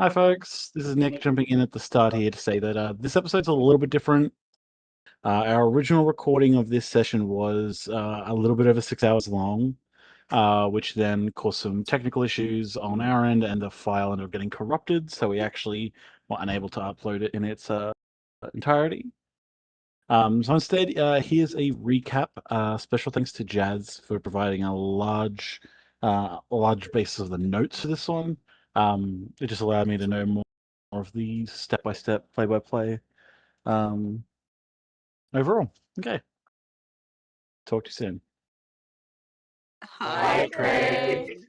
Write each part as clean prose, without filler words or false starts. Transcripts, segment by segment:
Hi, folks. This is Nick jumping in at the start here to say that this episode's a little bit different. Our original recording of this session was a little bit over 6 hours long, which then caused some technical issues on our end, and the file ended up getting corrupted, so we actually were unable to upload it in its entirety. So instead, here's a recap. Special thanks to Jazz for providing a large basis of the notes for this one. It just allowed me to know more of the step-by-step, play-by-play overall. Okay. Talk to you soon. Hi, Craig.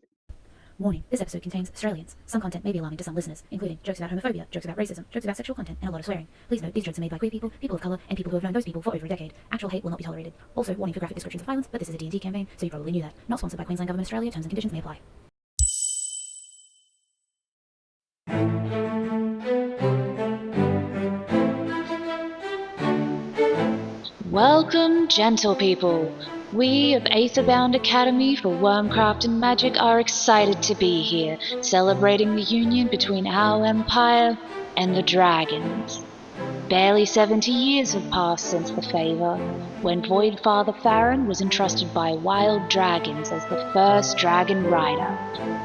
Warning, this episode contains Australians. Some content may be alarming to some listeners, including jokes about homophobia, jokes about racism, jokes about sexual content, and a lot of swearing. Please note, these jokes are made by queer people, people of colour, and people who have known those people for over a decade. Actual hate will not be tolerated. Also, warning for graphic descriptions of violence, but this is a D&D campaign, so you probably knew that. Not sponsored by Queensland Government Australia, terms and conditions may apply. Welcome, gentle people. We of Aetherbound Academy for Wormcraft and Magic are excited to be here, celebrating the union between our empire and the dragons. Barely 70 years have passed since the favor, when Void Father Farron was entrusted by wild dragons as the first dragon rider.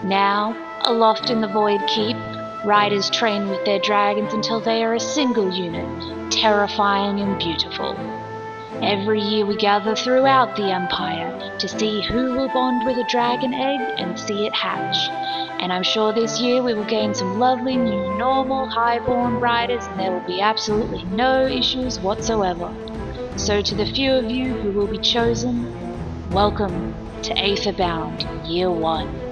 Now, aloft in the Void Keep, riders train with their dragons until they are a single unit, terrifying and beautiful. Every year we gather throughout the Empire to see who will bond with a dragon egg and see it hatch. And I'm sure this year we will gain some lovely new normal highborn riders, and there will be absolutely no issues whatsoever. So to the few of you who will be chosen, welcome to Aetherbound Year 1.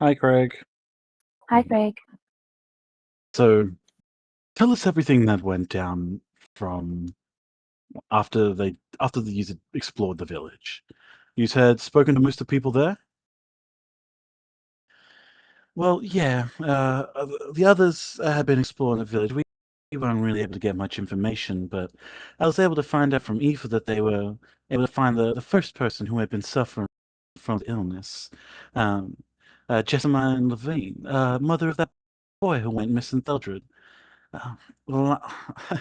Hi, Craig. Hi, Craig. So, tell us everything that went down from after the user explored the village. You had spoken to most of the people there? Well, yeah. The others had been exploring the village. We weren't really able to get much information, but I was able to find out from Aoife that they were able to find the first person who had been suffering from the illness. Um, Jessamine Levine, mother of that boy who went missing, Theldred. Uh, Li-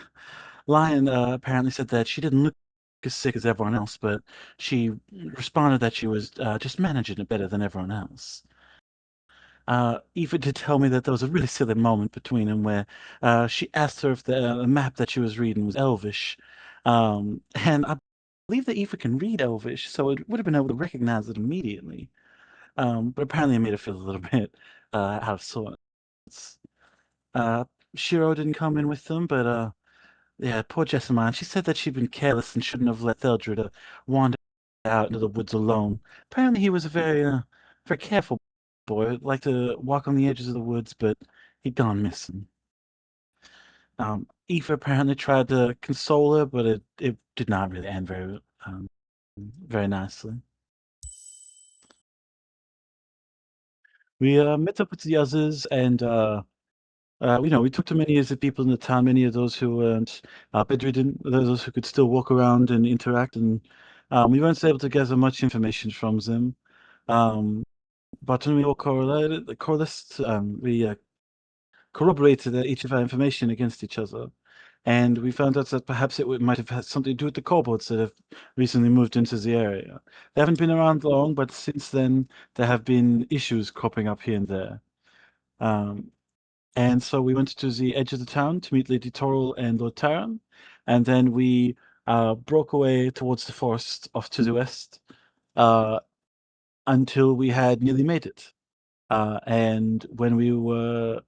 Lion apparently said that she didn't look as sick as everyone else, but she responded that she was just managing it better than everyone else. Eva did tell me that there was a really silly moment between them where she asked her if the map that she was reading was Elvish. And I believe that Eva can read Elvish, so it would have been able to recognize it immediately. But apparently it made her feel a little bit out of sorts. Shiro didn't come in with them, but yeah, poor Jessamine. She said that she'd been careless and shouldn't have let Theldred wander out into the woods alone. Apparently he was a very careful boy, liked to walk on the edges of the woods, but he'd gone missing. Aoife apparently tried to console her, but it did not really end very nicely. We met up with the others, and we talked to many of the people in the town, many of those who weren't bedridden, those who could still walk around and interact, and we weren't able to gather much information from them. But when we all we corroborated each of our information against each other, and we found out that perhaps might have had something to do with the kobolds that have recently moved into the area. They haven't been around long, but since then there have been issues cropping up here and there. Um, and so we went to the edge of the town to meet Lady Toril and Lord Taran, and then we broke away towards the forest off to the west uh, until we had nearly made it. And when we were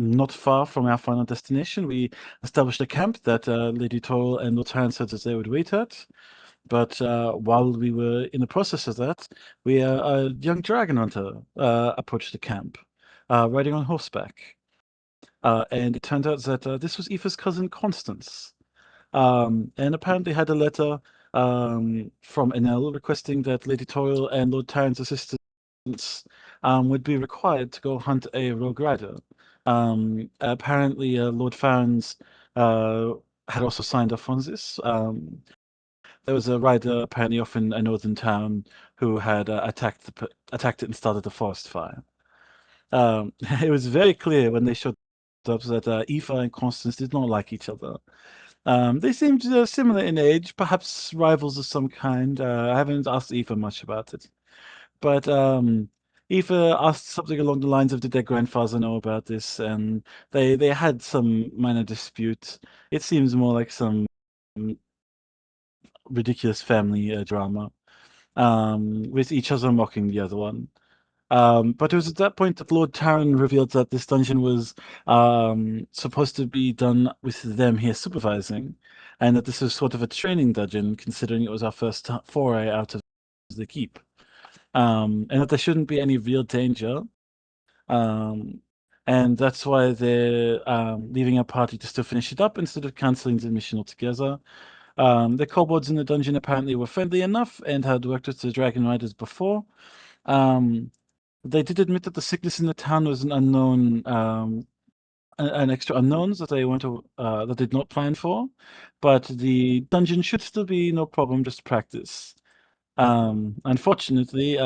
not far from our final destination, we established a camp that Lady Toril and Lord Taran said that they would wait at. But while we were in the process of that, a young dragon hunter approached the camp, riding on horseback. And it turned out that this was Aoife's cousin Constance, and apparently had a letter from Enel requesting that Lady Toril and Lord Taran's assistance would be required to go hunt a rogue rider. Apparently, Lord Farron's uh, had also signed off on this. There was a rider apparently off in a northern town who had attacked it and started a forest fire. It was very clear when they showed up that Aoife and Constance did not like each other. They seemed similar in age, perhaps rivals of some kind. I haven't asked Aoife much about it. But Aoife asked something along the lines of, did their grandfather know about this? And they had some minor dispute. It seems more like some ridiculous family drama, with each other mocking the other one. But it was at that point that Lord Taryn revealed that this dungeon was supposed to be done with them here supervising, and that this was sort of a training dungeon, considering it was our first foray out of the keep. And that there shouldn't be any real danger. Um, and that's why they're leaving our party to still finish it up instead of cancelling the mission altogether. The kobolds in the dungeon apparently were friendly enough and had worked with the dragon riders before. Um, they did admit that the sickness in the town was an unknown, an extra unknowns that they weren't, that they'd not planned for, but the dungeon should still be no problem, just practice. Unfortunately,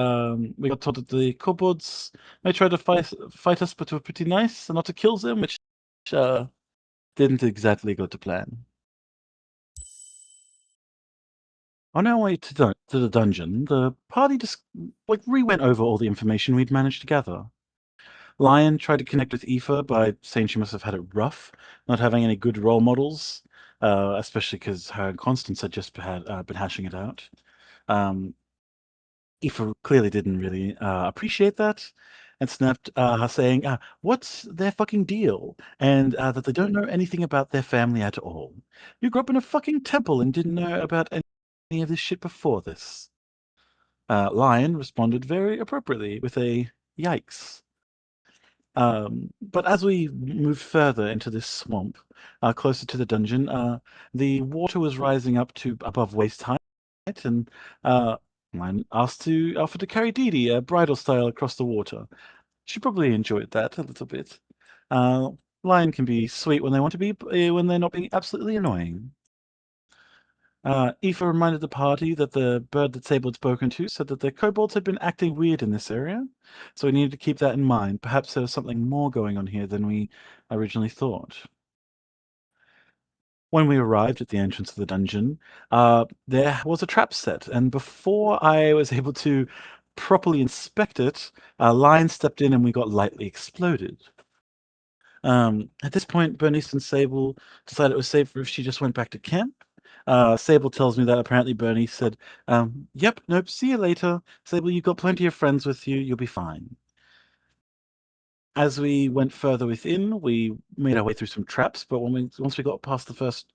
we got told that the kobolds may try to fight us, but were pretty nice and not to kill them, which uh, didn't exactly go to plan. On our way to the dungeon, the party just re-went over all the information we'd managed to gather. Lion tried to connect with Aoife by saying she must have had it rough, not having any good role models, especially because her and Constance had just been hashing it out. Um, Aoife clearly didn't really appreciate that and snapped, saying, "What's their fucking deal?" And that they don't know anything about their family at all. You grew up in a fucking temple and didn't know about any of this shit before this. Lion responded very appropriately with a yikes. But as we moved further into this swamp, closer to the dungeon, the water was rising up to above waist height, and mine asked to offer to carry Dee Dee, bridal style, across the water. She probably enjoyed that a little bit. Uh, Lion can be sweet when they want to be, when they're not being absolutely annoying. Aoife reminded the party that the bird that Sable had spoken to said that the kobolds had been acting weird in this area, so we needed to keep that in mind. Perhaps there was something more going on here than we originally thought. When we arrived at the entrance of the dungeon, there was a trap set, and before I was able to properly inspect it, a lion stepped in and we got lightly exploded. At this point, Bernice and Sable decided it was safer if she just went back to camp. Sable tells me that apparently Bernice said, "Yep, nope, see you later. Sable, you've got plenty of friends with you. You'll be fine." As we went further within, we made our way through some traps, but once we got past the first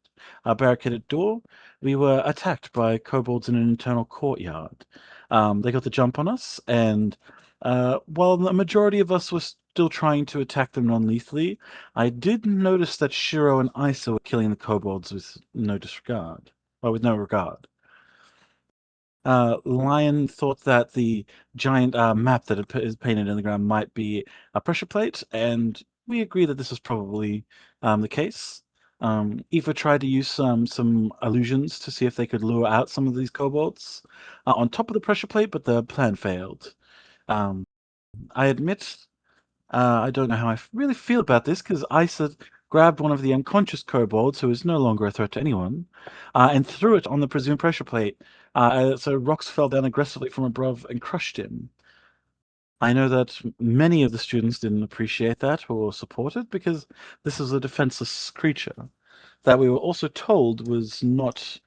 barricaded door, we were attacked by kobolds in an internal courtyard. They got the jump on us, and while the majority of us were still trying to attack them non-lethally, I did notice that Shiro and Isa were killing the kobolds with no disregard, or with no regard. Lion thought that the giant map that is painted in the ground might be a pressure plate, and we agree that this is probably the case. Eva tried to use some illusions to see if they could lure out some of these kobolds on top of the pressure plate, but the plan failed. Um, I admit I don't know how I really feel about this because Isa grabbed one of the unconscious kobolds, who is no longer a threat to anyone, and threw it on the presumed pressure plate. So rocks fell down aggressively from above and crushed him. I know that many of the students didn't appreciate that or support it because this is a defenseless creature that we were also told was not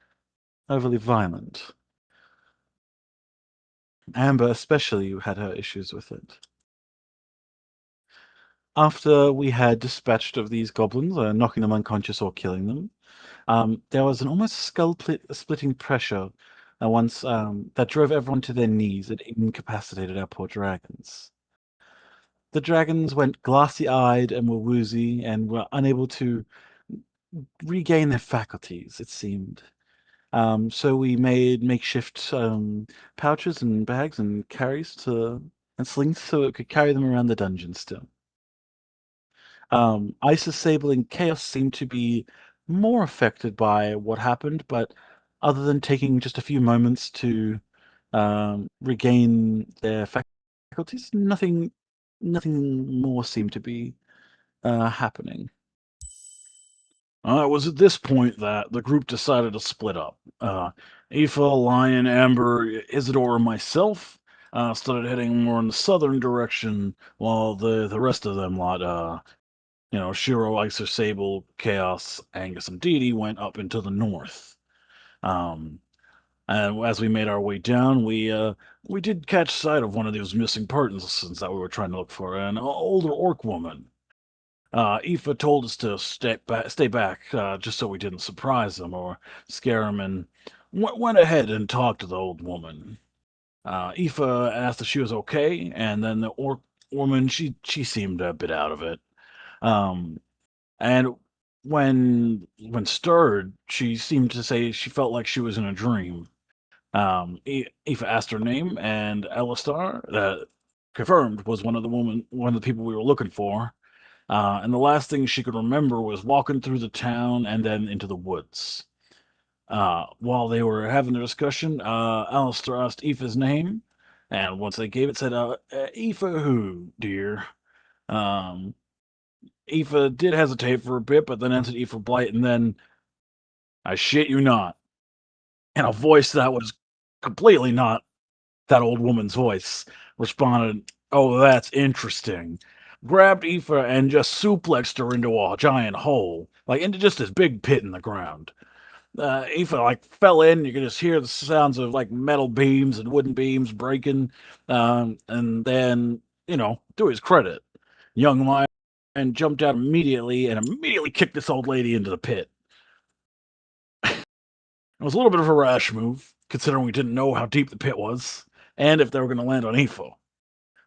overly violent. Amber especially had her issues with it. After we had dispatched of these goblins, knocking them unconscious or killing them, there was an almost skull-splitting pressure once that drove everyone to their knees and incapacitated our poor dragons. The dragons went glassy-eyed and were woozy and were unable to regain their faculties, it seemed. So we made makeshift pouches and bags and carries and slings so it could carry them around the dungeon still. Isis, Sable, and Chaos seem to be more affected by what happened, but other than taking just a few moments to regain their faculties, nothing more seemed to be happening. It was at this point that the group decided to split up. Aoife, Lion, Amber, Isidore, and myself started heading more in the southern direction, while the rest of them lot, Shiro, Icer, Sable, Chaos, Angus, and Dee Dee went up into the north. Um, and as we made our way down, we did catch sight of one of those missing persons that we were trying to look for, an older orc woman. Aoife told us to stay back, just so we didn't surprise them or scare them, and went ahead and talked to the old woman. Aoife asked if she was okay, and then the orc woman, she seemed a bit out of it. Um, and when stirred, she seemed to say she felt like she was in a dream. Aoife asked her name, and Alistar, confirmed, was one of the people we were looking for. And the last thing she could remember was walking through the town and then into the woods. While they were having their discussion, Alistair asked Aoife's name, and once they gave it, said, Aoife who, dear? Um, Aoife did hesitate for a bit, but then answered Aoife Blight, and then, I shit you not, in a voice that was completely not that old woman's voice, responded, oh, that's interesting. Grabbed Aoife and just suplexed her into a giant hole, like into just this big pit in the ground. Aoife like fell in. You could just hear the sounds of like metal beams and wooden beams breaking. And then, to his credit, young lion jumped out immediately and immediately kicked this old lady into the pit. It was a little bit of a rash move, considering we didn't know how deep the pit was and if they were going to land on Aoife.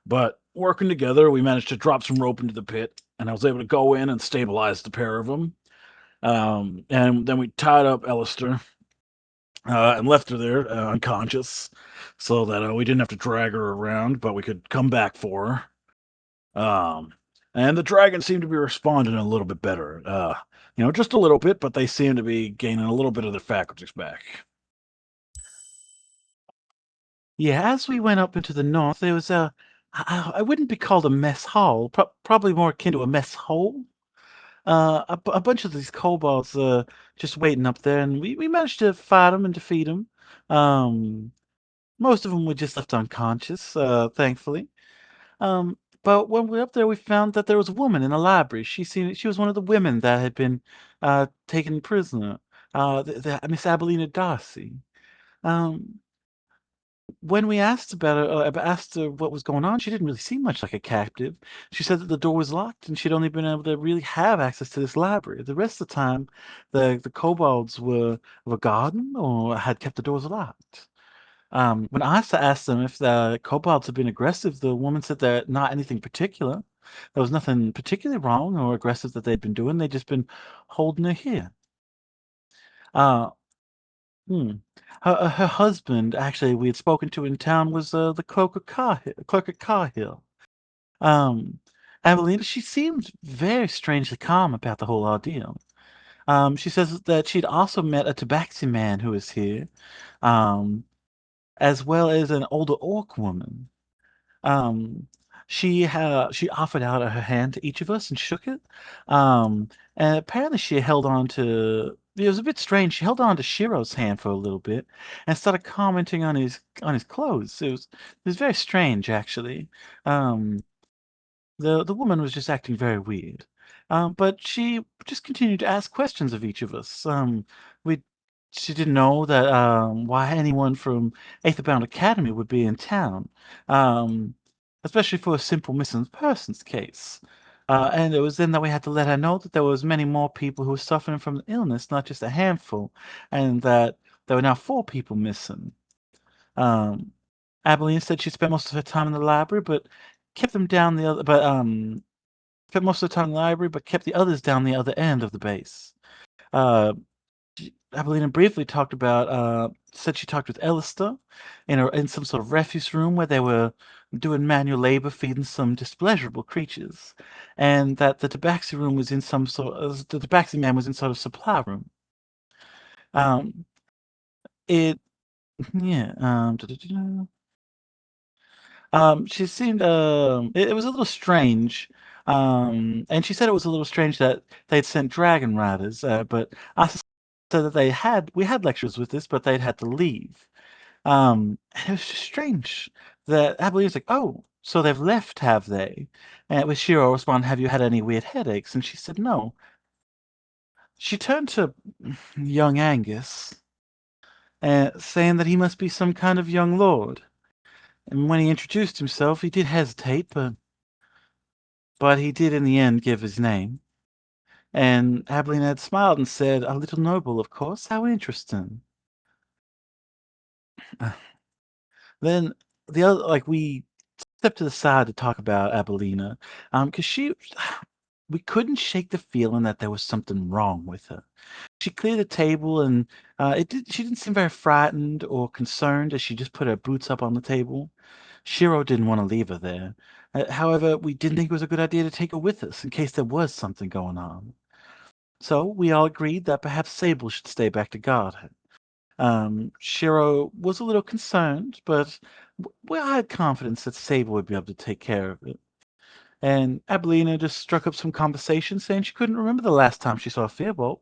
But working together, we managed to drop some rope into the pit, and I was able to go in and stabilize the pair of them. And then we tied up Alistair and left her there unconscious, so that we didn't have to drag her around, but we could come back for her. And the dragon seemed to be responding a little bit better. Just a little bit, but they seem to be gaining a little bit of their faculties back. Yeah, as we went up into the north, there was I wouldn't be called a mess hall, probably more akin to a mess hole. A bunch of these kobolds just waiting up there, and we managed to fight them and defeat them. Um, Most of them were just left unconscious, thankfully. But when we were up there, we found that there was a woman in the library. She was one of the women that had been taken prisoner. Miss Abelina Darcy. Um, when we asked her what was going on, she didn't really seem much like a captive. She said that the door was locked and she'd only been able to really have access to this library. The rest of the time, the kobolds were guarding or had kept the doors locked. When Asa asked them if the kobolds had been aggressive, the woman said that not anything particular. There was nothing particularly wrong or aggressive that they'd been doing. They'd just been holding her here. Uh, Hmm. Her husband, actually, we had spoken to in town, was the clerk at Karhill. Um, Avelina, she seemed very strangely calm about the whole ordeal. She says that she'd also met a tabaxi man who was here, um, as well as an older orc woman. Um, she offered out her hand to each of us and shook it. Um, and apparently she held on to it was a bit strange. She held on to Shiro's hand for a little bit and started commenting on his clothes. It was very strange actually. Um, the woman was just acting very weird. But she just continued to ask questions of each of us. We She didn't know that why anyone from Aetherbound Academy would be in town, um, especially for a simple missing persons case. And it was then that we had to let her know that there was many more people who were suffering from the illness, not just a handful, and that there were now 4 people missing. Um, Abilene said she spent most of her time in the library, but kept them down the other, but spent most of the time in the library, but kept the others down the other end of the base. Uh, Abilene briefly talked about, said she talked with Elista in some sort of refuse room where they were doing manual labor feeding some displeasurable creatures, and that the tabaxi room was in some sort of the tabaxi man was in sort of supply room. Um, it yeah. She seemed it was a little strange. And she said it was a little strange that they'd sent dragon riders, but I said that we had lectures with this, but they'd had to leave. And it was just strange that I believe it's like, oh, so they've left, have they? And with Shiro responded, have you had any weird headaches? And she said no. She turned to young Angus, saying that he must be some kind of young lord. And when he introduced himself, he did hesitate, but he did in the end give his name. And Abilene had smiled and said, a little noble, of course. How interesting. Then the other, like, we stepped to the side to talk about Abelina, because we couldn't shake the feeling that there was something wrong with her. She cleared the table, and she didn't seem very frightened or concerned as she just put her boots up on the table. Shiro didn't want to leave her there. However, we didn't think it was a good idea to take her with us in case there was something going on. So we all agreed that perhaps Sable should stay back to guard her. Shiro was a little concerned, but I had confidence that Sable would be able to take care of it. And Abelina just struck up some conversation, saying she couldn't remember the last time she saw Firbolg.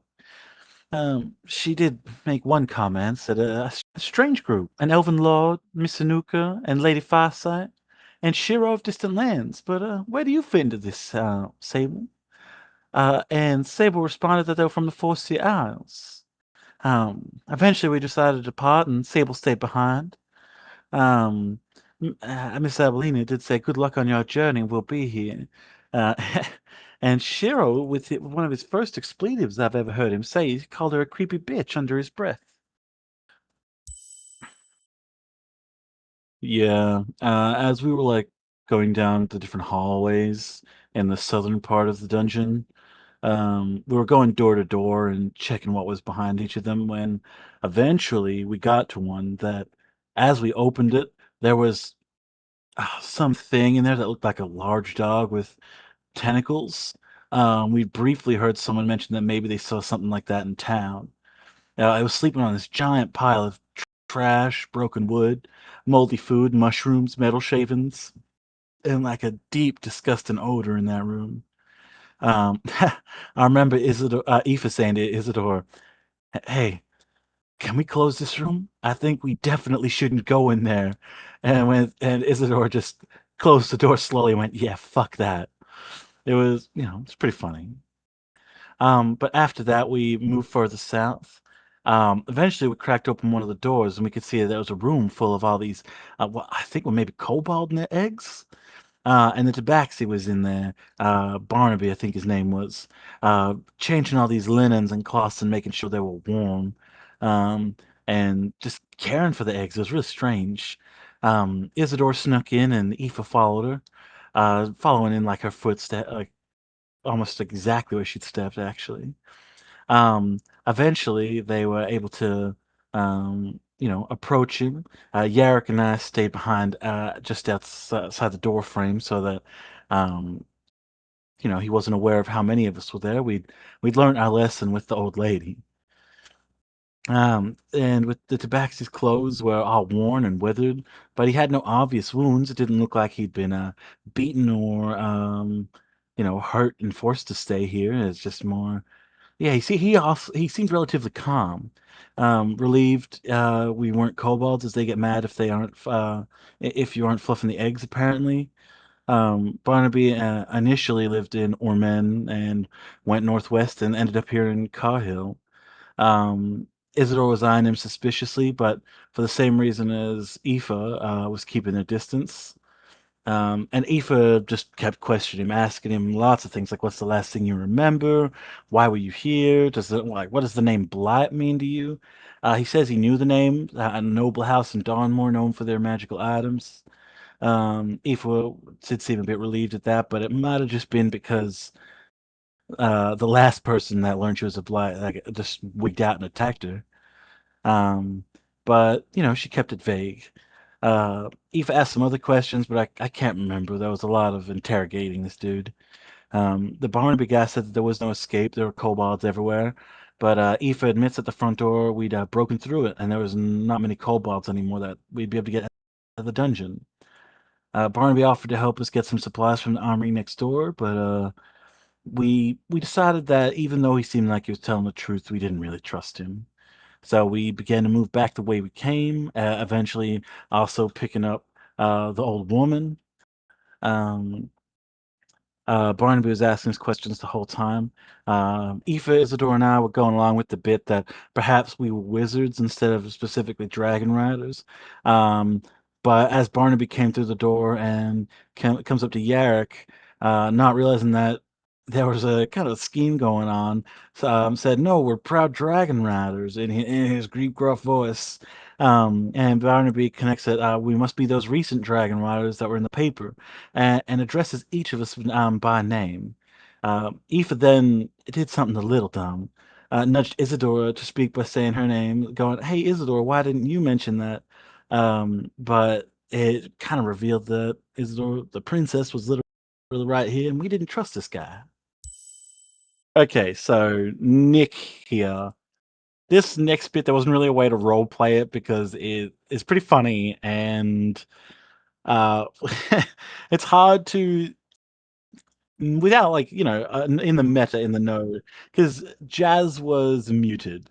She did make one comment, said a strange group, an elven lord, Miss Anuka, and Lady Farsight, and Shiro of Distant Lands. But where do you fit into this, Sable? And Sable responded that they were from the Four Sea Isles. Eventually we decided to depart, and Sable stayed behind. Um, Miss Abelina did say, "Good luck on your journey. We'll be here." Uh, and Shiro, with one of his first expletives I've ever heard him say, he called her a creepy bitch under his breath. Yeah, as we were like going down the different hallways in the southern part of the dungeon, we were going door to door and checking what was behind each of them when eventually we got to one that, as we opened it, there was something in there that looked like a large dog with tentacles. We briefly heard someone mention that maybe they saw something like that in town. I was sleeping on this giant pile of trash, broken wood, moldy food, mushrooms, metal shavings, and like a deep, disgusting odor in that room. I remember Isidore, Aoife saying to Isidore, "Hey, can we close this room? I think we definitely shouldn't go in there." And Isidore just closed the door slowly and went, "Yeah, fuck that." It was, it's pretty funny. But after that, we moved further south. Eventually, we cracked open one of the doors, and we could see that there was a room full of all these, what I think were maybe kobold eggs. And the tabaxi was in there. Barnaby, I think his name was, changing all these linens and cloths and making sure they were warm, um, and just caring for the eggs. It was really strange. Isidore snuck in, and Aoife followed her, following in like her footstep, like almost exactly where she'd stepped, actually. Um, Eventually, they were able to, approach him. Yarrick and I stayed behind, just outside the door frame, so that, um, he wasn't aware of how many of us were there. We'd learned our lesson with the old lady. And with the tabaxi's clothes were all worn and withered, but he had no obvious wounds. It didn't look like he'd been beaten or, hurt and forced to stay here. It's just more. Yeah, he seemed relatively calm, relieved we weren't kobolds, as they get mad if they aren't if you aren't fluffing the eggs. Apparently, Barnaby initially lived in Ormen and went northwest and ended up here in Karhill. Isidore was eyeing him suspiciously, but for the same reason as Aoife was keeping their distance. And Aoife just kept questioning him, asking him lots of things like, "What's the last thing you remember? Why were you here? What does the name Blight mean to you?" He says he knew the name, a noble house in Dawnmore known for their magical items. Aoife did seem a bit relieved at that, but it might have just been because the last person that learned she was a Blight like just wigged out and attacked her. Um, but she kept it vague. Eve asked some other questions, but I can't remember. There was a lot of interrogating this dude. The Barnaby guy said that there was no escape. There were kobolds everywhere. But Aoife admits at the front door we'd broken through it, and there was not many kobolds anymore that we'd be able to get out of the dungeon. Barnaby offered to help us get some supplies from the armory next door, but we decided that even though he seemed like he was telling the truth, we didn't really trust him. So we began to move back the way we came, eventually also picking up the old woman. Um, Barnaby was asking us questions the whole time. Aoife, Isidore, and I were going along with the bit that perhaps we were wizards instead of specifically dragon riders. Um, but as Barnaby came through the door and comes up to Yarrick, not realizing that there was a kind of scheme going on, said, "No, we're proud dragon riders," in his deep, gruff voice. And Barnaby connects it. We must be those recent dragon riders that were in the paper and addresses each of us by name. Aoife then did something a little dumb. Nudged Isadora to speak by saying her name, going, "Hey, Isadora, why didn't you mention that?" But it kind of revealed that Isadora, the princess, was literally right here, and we didn't trust this guy. Okay, so Nick here. This next bit, there wasn't really a way to role play it because it is pretty funny and uh, it's hard to without like in the meta in the know because Jazz was muted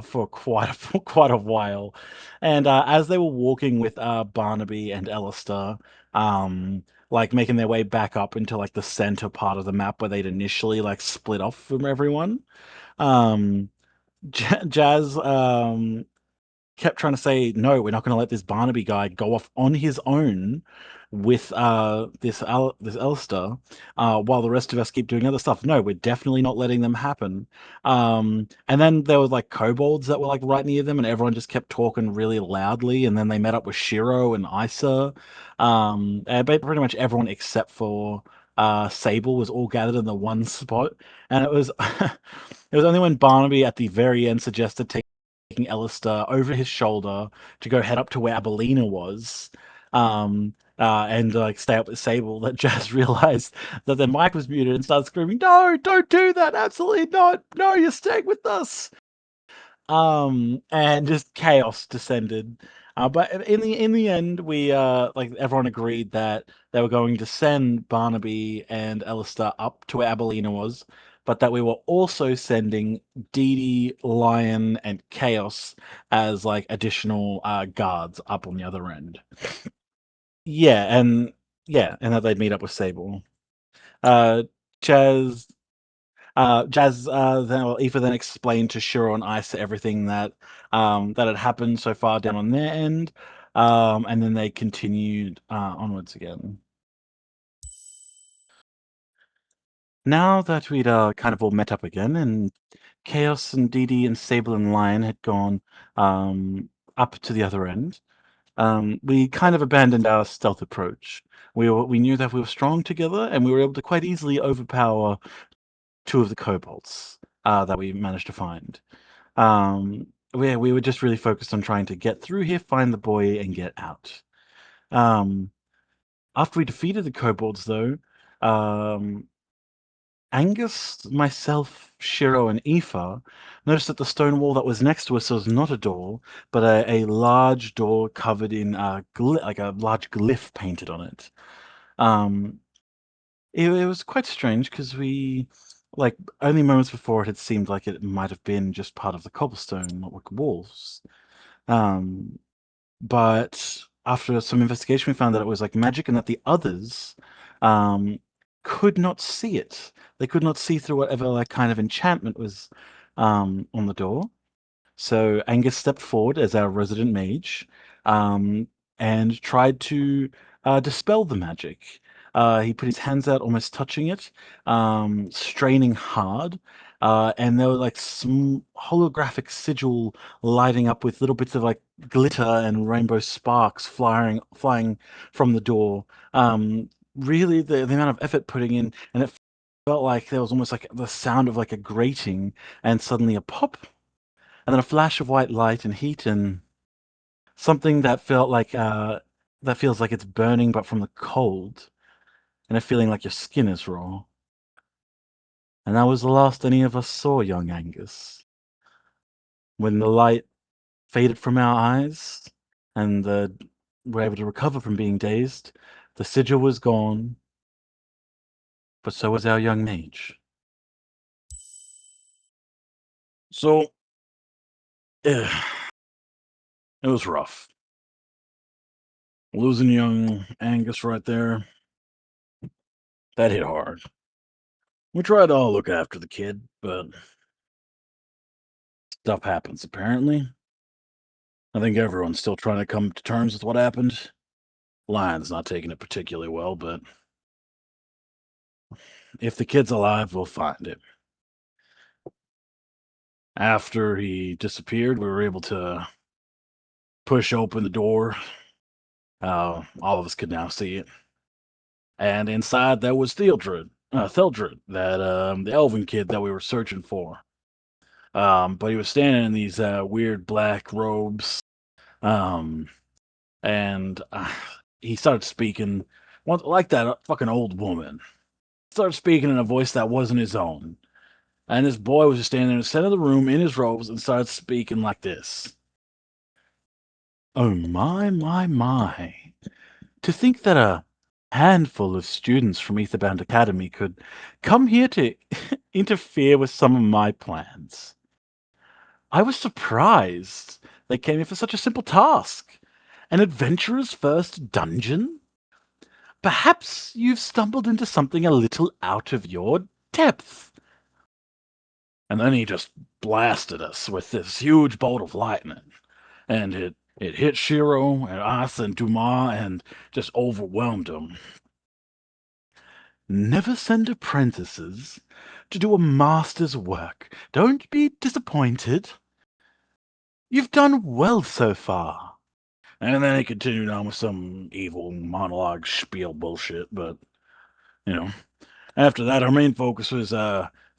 for for quite a while, and as they were walking with Barnaby and Alistair, like making their way back up into like the center part of the map where they'd initially like split off from everyone, um, Jazz kept trying to say, "No, we're not going to let this Barnaby guy go off on his own with this Elster, while the rest of us keep doing other stuff. No, we're definitely not letting them happen." And then there was like kobolds that were like right near them, and everyone just kept talking really loudly. And then they met up with Shiro and Isa, but pretty much everyone except for Sable was all gathered in the one spot, and it was it was only when Barnaby at the very end suggested taking Alistair over his shoulder to go head up to where Abelina was, and like stay up with Sable, that Jazz realized that their mic was muted and started screaming, "No, don't do that! Absolutely not! No, you're staying with us!" And just chaos descended. But in the end, we like everyone agreed that they were going to send Barnaby and Alistair up to where Abelina was, but that we were also sending Dee Dee, Lion, and Chaos as like additional guards up on the other end. Yeah, and that they'd meet up with Sable. Uh, Chaz Jazz then well, Aoife then explained to Shiro and Isa everything that had happened so far down on their end, and then they continued onwards again. Now that we'd kind of all met up again, and Chaos and Dee Dee and Sable and Lion had gone up to the other end, we kind of abandoned our stealth approach. We knew that we were strong together, and we were able to quite easily overpower two of the kobolds that we managed to find. We were just really focused on trying to get through here, find the boy, and get out. Um, After we defeated the kobolds, though, um, Angus, myself, Shiro, and Aoife noticed that the stone wall that was next to us was not a door, but a large door covered in like a large glyph painted on it. Um, it was quite strange because like, only moments before it had seemed like it might have been just part of the cobblestone like walls. Um, but after some investigation, we found that it was like magic and that the others um, could not see it. They could not see through whatever like kind of enchantment was on the door. So Angus stepped forward as our resident mage, um, and tried to dispel the magic. He put his hands out, almost touching it, straining hard, and there were like some holographic sigil lighting up with little bits of like glitter and rainbow sparks flying from the door. Really, the amount of effort putting in, and it felt like there was almost like the sound of like a grating, and suddenly a pop and then a flash of white light and heat and something that felt like that feels like it's burning but from the cold, and a feeling like your skin is raw. And that was the last any of us saw young Angus. When the light faded from our eyes, and were able to recover from being dazed, the sigil was gone, but so was our young mage. So, eh, it was rough. Losing young Angus right there, that hit hard. We tried to all look after the kid, but stuff happens apparently. I think everyone's still trying to come to terms with what happened. Lion's not taking it particularly well, but if the kid's alive, we'll find him. After he disappeared, we were able to push open the door. All of us could now see it. And inside there was Theldred, that the elven kid that we were searching for. But he was standing in these weird black robes. Um, and he started speaking like that fucking old woman. Started speaking in a voice that wasn't his own. And this boy was just standing in the center of the room in his robes and started speaking like this. Oh my. To think that a handful of students from Aetherbound Academy could come here to interfere with some of my plans. I was surprised they came here for such a simple task. An adventurer's first dungeon? Perhaps you've stumbled into something a little out of your depth. And then he just blasted us with this huge bolt of lightning. And it hit Shiro and us and Dumas and just overwhelmed them. Never send apprentices to do a master's work. Don't be disappointed. You've done well so far. And then he continued on with some evil monologue spiel bullshit, but, you know, after that, our main focus was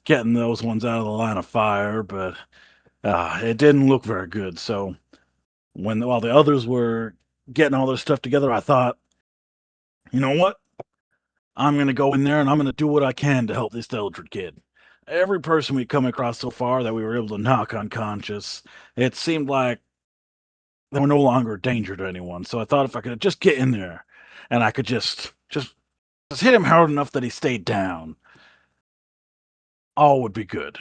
getting those ones out of the line of fire, but it didn't look very good. So while the others were getting all their stuff together, I thought, you know what? I'm gonna go in there and I'm gonna do what I can to help this Eldred kid. Every person we come across so far that we were able to knock unconscious, it seemed like they were no longer a danger to anyone. So I thought if I could just get in there and I could just hit him hard enough that he stayed down, all would be good.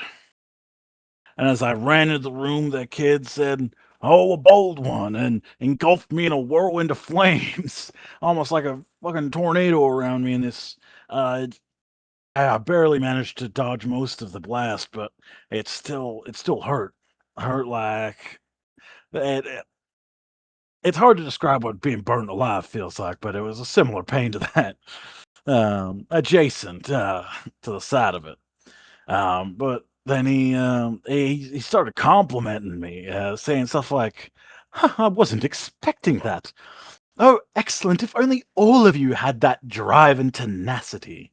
And as I ran into the room, that kid said, "Oh, a bold one," and engulfed me in a whirlwind of flames, almost like a fucking tornado around me. In this, I barely managed to dodge most of the blast, but it still hurt like it. It's hard to describe what being burnt alive feels like, but it was a similar pain to that, adjacent to the side of it. But then he started complimenting me, saying stuff like, "Huh, I wasn't expecting that. Oh, excellent! If only all of you had that drive and tenacity."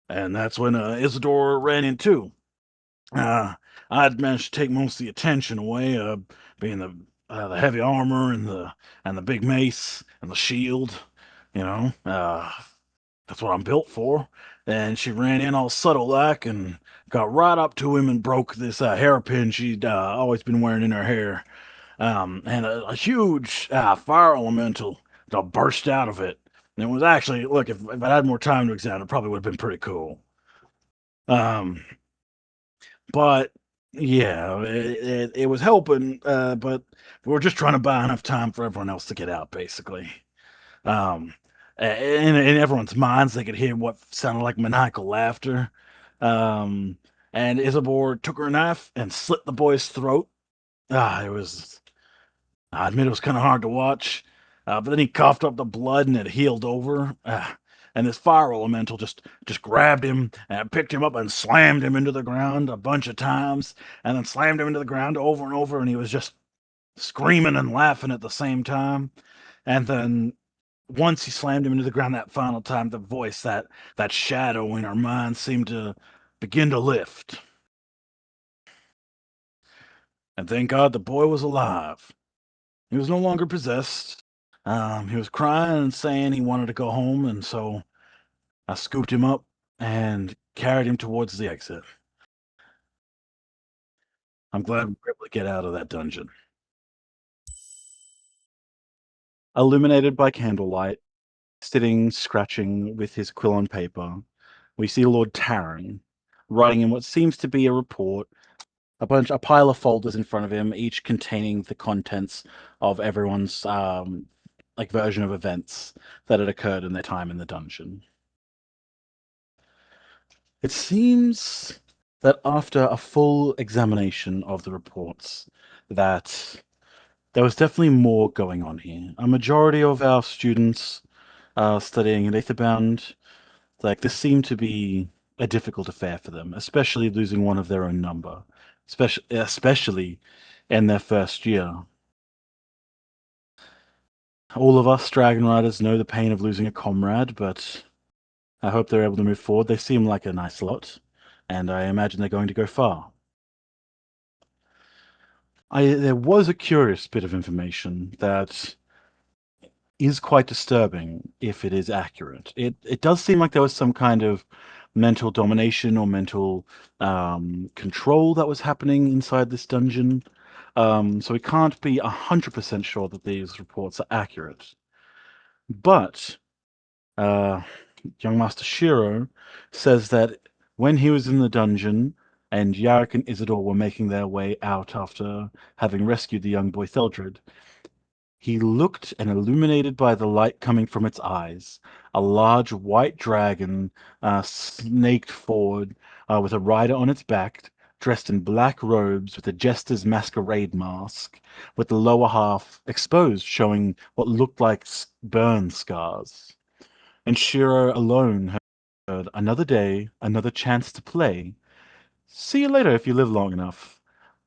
And that's when Isidore ran in too. Uh, I'd managed to take most of the attention away, being the heavy armor and the big mace and the shield. You know, that's what I'm built for. And she ran in all subtle like and got right up to him and broke this hairpin she'd always been wearing in her hair. And a huge fire elemental burst out of it. And it was actually, look, if I had more time to examine it, probably would have been pretty cool. Um, but yeah, it was helping, but we were just trying to buy enough time for everyone else to get out, basically. Um, in everyone's minds, they could hear what sounded like maniacal laughter. Um, and Isabor took her knife and slit the boy's throat. It was, I admit it was kind of hard to watch. But then he coughed up the blood and it healed over. And this fire elemental just grabbed him and picked him up and slammed him into the ground a bunch of times, and then slammed him into the ground over and over, and he was just screaming and laughing at the same time. And then once he slammed him into the ground that final time, the voice, that shadow in our minds seemed to begin to lift. And thank God the boy was alive. He was no longer possessed. He was crying and saying he wanted to go home, and so I scooped him up and carried him towards the exit. I'm glad we were able to get out of that dungeon. Illuminated by candlelight, sitting scratching with his quill on paper, we see Lord Taryn writing in what seems to be a report, a pile of folders in front of him, each containing the contents of everyone's version of events that had occurred in their time in the dungeon. It seems that after a full examination of the reports, that there was definitely more going on here. A majority of our students studying at Aetherbound, this seemed to be a difficult affair for them, especially losing one of their own number, especially in their first year. All of us Dragon Riders know the pain of losing a comrade, but I hope they're able to move forward. They seem like a nice lot, and I imagine they're going to go far. There was a curious bit of information that is quite disturbing if it is accurate. It does seem like there was some kind of mental domination or mental control that was happening inside this dungeon. So we can't be 100% sure that these reports are accurate. But young Master Shiro says that when he was in the dungeon and Yarrick and Isidore were making their way out after having rescued the young boy Theldred, he looked, and illuminated by the light coming from its eyes, a large white dragon snaked forward with a rider on its back, dressed in black robes with a jester's masquerade mask, with the lower half exposed, showing what looked like burn scars. And Shiro alone heard, "Another day, another chance to play. See you later if you live long enough,"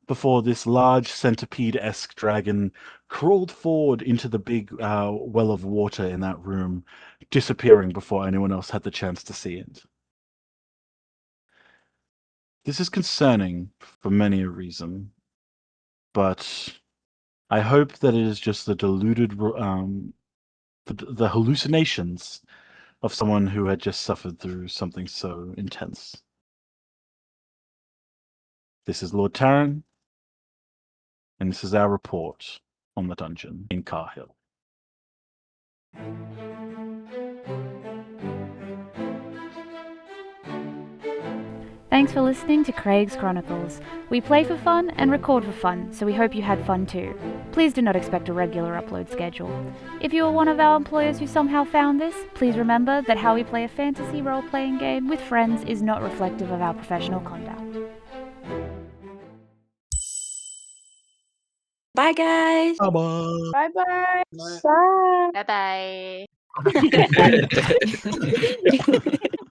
before this large centipede-esque dragon crawled forward into the big well of water in that room, disappearing before anyone else had the chance to see it. This is concerning for many a reason, but I hope that it is just the the hallucinations of someone who had just suffered through something so intense. This is Lord Taryn, and this is our report on the dungeon in Karhill. Thanks for listening to Craig's Chronicles. We play for fun and record for fun, so we hope you had fun too. Please do not expect a regular upload schedule. If you are one of our employers who somehow found this, please remember that how we play a fantasy role-playing game with friends is not reflective of our professional conduct. Bye, guys. Bye-bye. Bye-bye. Bye. Bye bye. Bye.